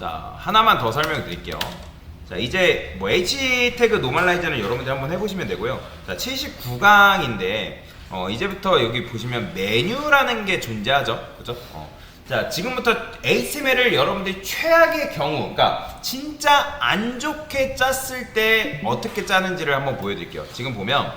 자, 하나만 더 설명드릴게요. 자, 이제 뭐 H 태그 노멀라이저는 여러분들 한번 해보시면 되고요. 자, 79강인데 이제부터 여기 보시면 메뉴라는 게 존재하죠, 그죠? 자, 지금부터 HTML을 여러분들이 최악의 경우, 그러니까 진짜 안 좋게 짰을 때 어떻게 짜는지를 한번 보여드릴게요. 지금 보면,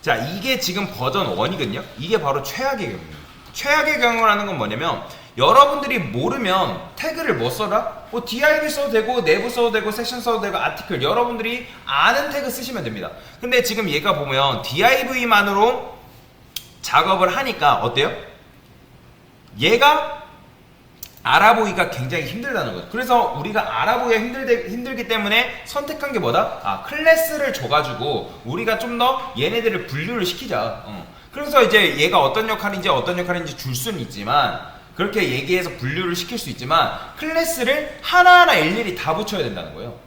자, 이게 지금 버전 1이거든요. 이게 바로 최악의 경우입니다. 최악의 경우라는 건 뭐냐면, 여러분들이 모르면 태그를 뭐 써라? 뭐 div 써도 되고, 내부 써도 되고, 섹션 써도 되고, 아티클, 여러분들이 아는 태그 쓰시면 됩니다. 근데 지금 얘가 보면 div만으로 작업을 하니까 어때요? 얘가 알아보기가 굉장히 힘들다는 거죠. 그래서 우리가 알아보기가 힘들기 때문에 선택한 게 뭐다? 아, 클래스를 줘가지고 우리가 좀 더 얘네들을 분류를 시키자. 그래서 이제 얘가 어떤 역할인지 줄 수는 있지만, 그렇게 얘기해서 분류를 시킬 수 있지만, 클래스를 하나하나 일일이 다 붙여야 된다는 거예요.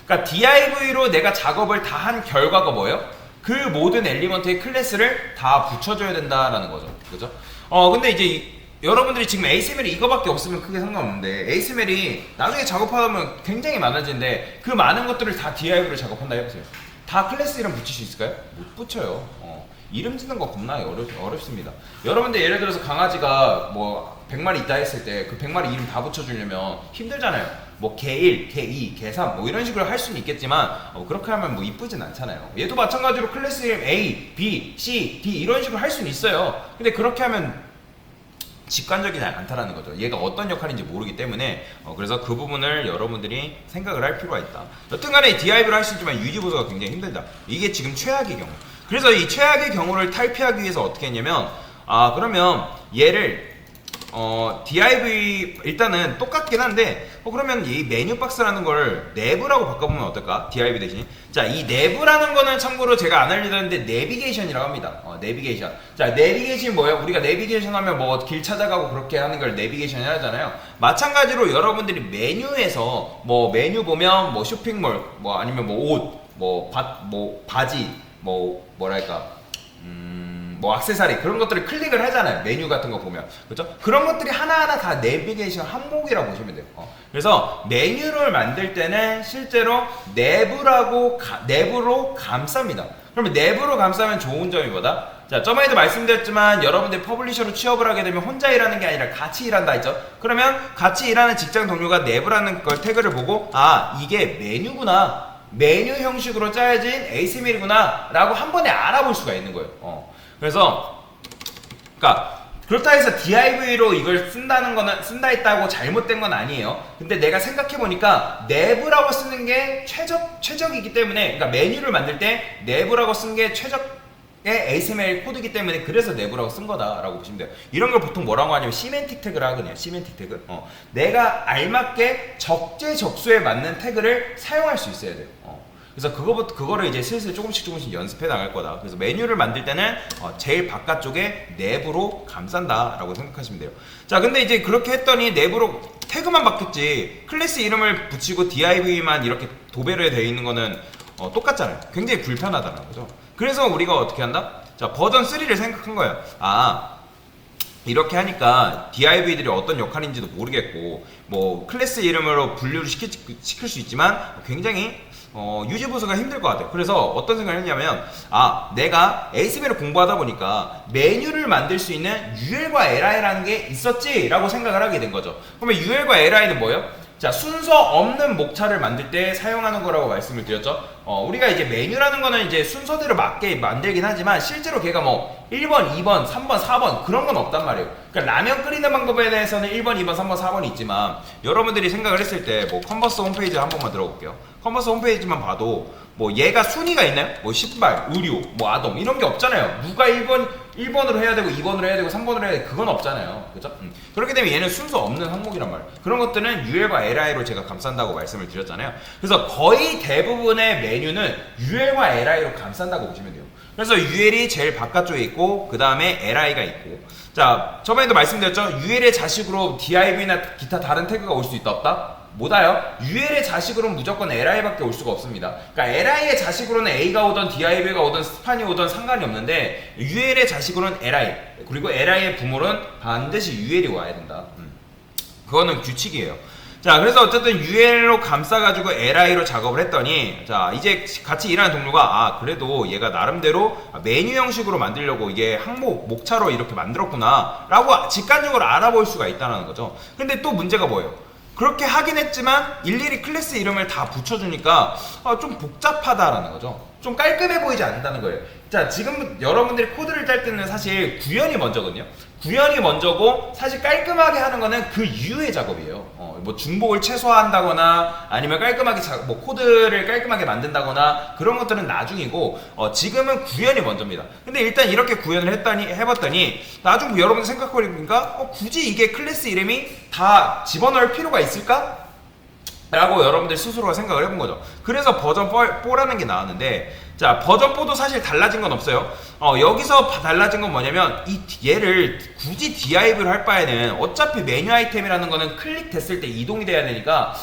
그러니까 div로 내가 작업을 다 한 결과가 뭐예요? 그 모든 엘리먼트의 클래스를 다 붙여줘야 된다라는 거죠. 그죠? 근데 이제 여러분들이 지금 HTML이 이거밖에 없으면 크게 상관없는데, HTML이 나중에 작업하다 보면 굉장히 많아지는데, 그 많은 것들을 다 div로 작업한다 해보세요. 다 클래스 이름 붙일 수 있을까요? 못 붙여요. 이름 짓는 거 겁나 어렵습니다. 여러분들 예를 들어서 강아지가 뭐 100마리 있다 했을 때 그 100마리 이름 다 붙여주려면 힘들잖아요. 뭐 개1, 개2, 개3 뭐 이런 식으로 할 수는 있겠지만, 그렇게 하면 뭐 이쁘진 않잖아요. 얘도 마찬가지로 클래스 이름 A, B, C, D 이런 식으로 할 수는 있어요. 근데 그렇게 하면 직관적이지 않다라는 거죠. 얘가 어떤 역할인지 모르기 때문에, 그래서 그 부분을 여러분들이 생각을 할 필요가 있다. 여튼간에 div를 할 수 있지만 유지 보수가 굉장히 힘들다. 이게 지금 최악의 경우. 그래서 이 최악의 경우를 탈피하기 위해서 어떻게 했냐면, 그러면 얘를 div 일단은 똑같긴 한데, 그러면 이 메뉴 박스라는 걸 내부라고 바꿔보면 어떨까? div 대신. 자, 이 내부라는 거는 참고로 제가 안 알려드렸는데 내비게이션이라고 합니다. 내비게이션. 자, 내비게이션 뭐예요? 우리가 내비게이션 하면 뭐 길 찾아가고 그렇게 하는 걸 내비게이션이라 하잖아요. 마찬가지로 여러분들이 메뉴에서 뭐 메뉴 보면 뭐 쇼핑몰, 뭐 아니면 뭐 옷, 뭐 바지, 뭐 뭐랄까, 뭐 액세서리 그런 것들을 클릭을 하잖아요. 메뉴 같은 거 보면, 그렇죠? 그런 것들이 하나하나 다 내비게이션 항목이라고 보시면 돼요. 그래서 메뉴를 만들 때는 실제로 내부로 감쌉니다. 그러면 내부로 감싸면 좋은 점이 뭐다? 자, 저번에도 말씀드렸지만 여러분들 퍼블리셔로 취업을 하게 되면 혼자 일하는 게 아니라 같이 일한다 했죠. 그러면 같이 일하는 직장 동료가 내부라는 걸 태그를 보고, 아, 이게 메뉴구나, 메뉴 형식으로 짜여진 HTML이구나 라고 한 번에 알아볼 수가 있는 거예요. 그래서 그러니까 그렇다 해서 div로 이걸 쓴다 했다고 잘못된 건 아니에요. 근데 내가 생각해 보니까 내부라고 쓰는 게 최적이기 때문에, 그러니까 메뉴를 만들 때 내부라고 쓴 게 최적의 HTML 코드이기 때문에 그래서 내부라고 쓴 거다라고 보시면 돼요. 이런 걸 보통 뭐라고 하냐면 시멘틱 태그라 하거든요. 시멘틱 태그. 내가 알맞게 적재적소에 맞는 태그를 사용할 수 있어야 돼요. 그래서 그거를 이제 슬슬 조금씩 연습해 나갈 거다. 그래서 메뉴를 만들 때는 제일 바깥쪽에 내부로 감싼다라고 생각하시면 돼요. 자, 근데 이제 그렇게 했더니 내부로 태그만 바뀌었지 클래스 이름을 붙이고 div만 이렇게 도배로 되어 있는 거는 똑같잖아요. 굉장히 불편하다는 거죠. 그래서 우리가 어떻게 한다? 자, 버전 3를 생각한 거예요. 이렇게 하니까 div들이 어떤 역할인지도 모르겠고, 뭐 클래스 이름으로 분류를 시킬 수 있지만 굉장히 유지 보수가 힘들 것 같아요. 그래서 어떤 생각을 했냐면, 내가 HTML을 공부하다 보니까 메뉴를 만들 수 있는 UL과 LI라는 게 있었지 라고 생각을 하게 된 거죠. 그러면 UL과 LI는 뭐예요? 자, 순서 없는 목차를 만들 때 사용하는 거라고 말씀을 드렸죠. 우리가 이제 메뉴라는 거는 이제 순서대로 맞게 만들긴 하지만 실제로 걔가 뭐 1번, 2번, 3번, 4번 그런 건 없단 말이에요. 그러니까 라면 끓이는 방법에 대해서는 1번, 2번, 3번, 4번이 있지만, 여러분들이 생각을 했을 때 뭐 컨버스 홈페이지 한 번만 들어볼게요. 컨버스 홈페이지만 봐도 뭐 얘가 순위가 있나요? 뭐 신발, 의류, 뭐 아동 이런 게 없잖아요. 누가 1번으로 해야 되고 2번으로 해야 되고 3번으로 해야 되고 그건 없잖아요. 그죠? 그렇기 때문에 얘는 순서 없는 항목이란 말이에요. 그런 것들은 UL과 LI로 제가 감싼다고 말씀을 드렸잖아요. 그래서 거의 대부분의 메뉴는 UL과 LI로 감싼다고 보시면 돼요. 그래서 UL이 제일 바깥쪽에 있고 그 다음에 LI가 있고, 자, 저번에도 말씀드렸죠. UL의 자식으로 div나 기타 다른 태그가 올 수 있다 없다? 못 와요. UL의 자식으로는 무조건 LI밖에 올 수가 없습니다. 그러니까 LI의 자식으로는 A가 오던 div가 오던 스판이 오던 상관이 없는데, UL의 자식으로는 LI, 그리고 LI의 부모는 반드시 UL이 와야 된다. 그거는 규칙이에요. 자, 그래서 어쨌든 UL로 감싸가지고 LI로 작업을 했더니, 자, 이제 같이 일하는 동료가, 아, 그래도 얘가 나름대로 메뉴 형식으로 만들려고 이게 항목, 목차로 이렇게 만들었구나, 라고 직관적으로 알아볼 수가 있다는 거죠. 근데 또 문제가 뭐예요? 그렇게 하긴 했지만, 일일이 클래스 이름을 다 붙여주니까, 좀 복잡하다라는 거죠. 좀 깔끔해 보이지 않는다는 거예요. 자, 지금 여러분들이 코드를 짤 때는 사실 구현이 먼저거든요. 구현이 먼저고 사실 깔끔하게 하는 거는 그 이후의 작업이에요. 뭐 중복을 최소화한다거나 아니면 깔끔하게 뭐 코드를 깔끔하게 만든다거나 그런 것들은 나중이고 지금은 구현이 먼저입니다. 근데 일단 이렇게 구현을 해봤더니 나중 여러분들 생각해보니까 굳이 이게 클래스 이름이 다 집어넣을 필요가 있을까? 라고 여러분들 스스로가 생각을 해본 거죠. 그래서 버전 4라는 게 나왔는데, 자, 버전 4도 사실 달라진 건 없어요. 여기서 달라진 건 뭐냐면, 얘를 굳이 div를 할 바에는 어차피 메뉴 아이템이라는 거는 클릭됐을 때 이동이 돼야 되니까,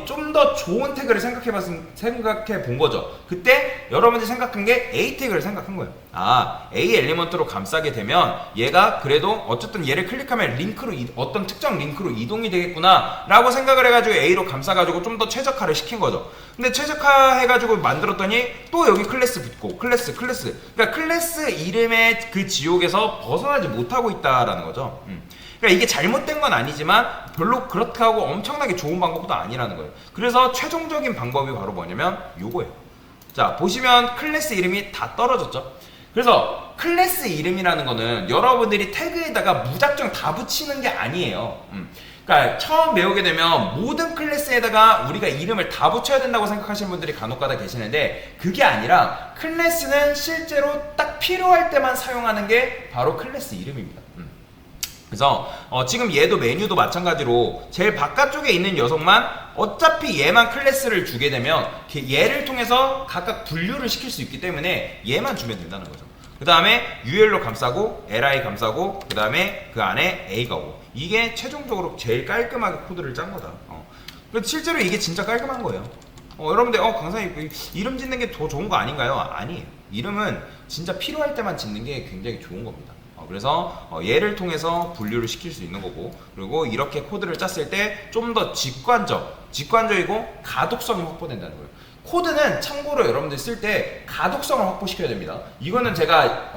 좀 더 좋은 태그를 생각해 본 거죠. 그때 여러분들이 생각한 게 A 태그를 생각한 거예요. 아, A 엘리먼트로 감싸게 되면 얘가 그래도 어쨌든 얘를 클릭하면 링크로 어떤 특정 링크로 이동이 되겠구나 라고 생각을 해가지고 A로 감싸가지고 좀 더 최적화를 시킨 거죠. 근데 최적화 해가지고 만들었더니 또 여기 클래스 붙고 클래스 그러니까 클래스 이름의 그 지옥에서 벗어나지 못하고 있다라는 거죠. 그러니까 이게 잘못된 건 아니지만 별로 그렇다고 엄청나게 좋은 방법도 아니라는 거예요. 그래서 최종적인 방법이 바로 뭐냐면 요거예요. 자, 보시면 클래스 이름이 다 떨어졌죠. 그래서 클래스 이름이라는 거는 여러분들이 태그에다가 무작정 다 붙이는 게 아니에요. 그러니까 처음 배우게 되면 모든 클래스에다가 우리가 이름을 다 붙여야 된다고 생각하시는 분들이 간혹가다 계시는데, 그게 아니라 클래스는 실제로 딱 필요할 때만 사용하는 게 바로 클래스 이름입니다. 그래서 지금 얘도 메뉴도 마찬가지로 제일 바깥쪽에 있는 녀석만 어차피 얘만 클래스를 주게 되면 얘를 통해서 각각 분류를 시킬 수 있기 때문에 얘만 주면 된다는 거죠. 그 다음에 UL로 감싸고 LI 감싸고 그 다음에 그 안에 A가 오고, 이게 최종적으로 제일 깔끔하게 코드를 짠 거다. 실제로 이게 진짜 깔끔한 거예요. 여러분들 강사님 이름 짓는 게 더 좋은 거 아닌가요? 아니에요. 이름은 진짜 필요할 때만 짓는 게 굉장히 좋은 겁니다. 그래서 얘를 통해서 분류를 시킬 수 있는 거고, 그리고 이렇게 코드를 짰을 때 좀 더 직관적이고 가독성이 확보된다는 거예요. 코드는 참고로 여러분들 쓸 때 가독성을 확보시켜야 됩니다. 이거는 제가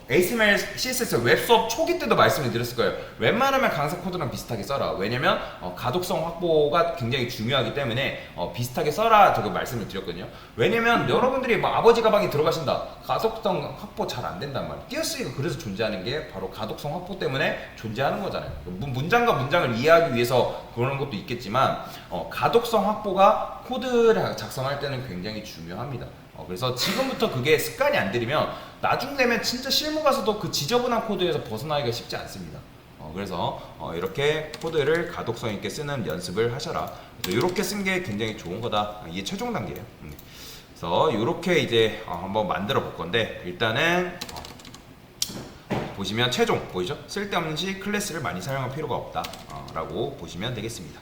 HTML, CSS 웹 수업 초기 때도 말씀을 드렸을 거예요. 웬만하면 강사 코드랑 비슷하게 써라. 왜냐면 가독성 확보가 굉장히 중요하기 때문에 비슷하게 써라 저거 말씀을 드렸거든요. 왜냐면 여러분들이 뭐 아버지 가방에 들어가신다, 가독성 확보 잘 안 된단 말이에요. 띄어쓰기가 그래서 존재하는 게 바로 가독성 확보 때문에 존재하는 거잖아요. 문장과 문장을 이해하기 위해서 그러는 것도 있겠지만 가독성 확보가 코드를 작성할 때는 굉장히 중요합니다. 그래서 지금부터 그게 습관이 안 들이면 나중 되면 진짜 실무 가서도 그 지저분한 코드에서 벗어나기가 쉽지 않습니다. 그래서 이렇게 코드를 가독성 있게 쓰는 연습을 하셔라. 그래서 이렇게 쓴 게 굉장히 좋은 거다. 이게 최종 단계예요. 그래서 이렇게 이제 한번 만들어 볼 건데, 일단은 보시면 최종 보이죠? 쓸데없는 시 클래스를 많이 사용할 필요가 없다 라고 보시면 되겠습니다.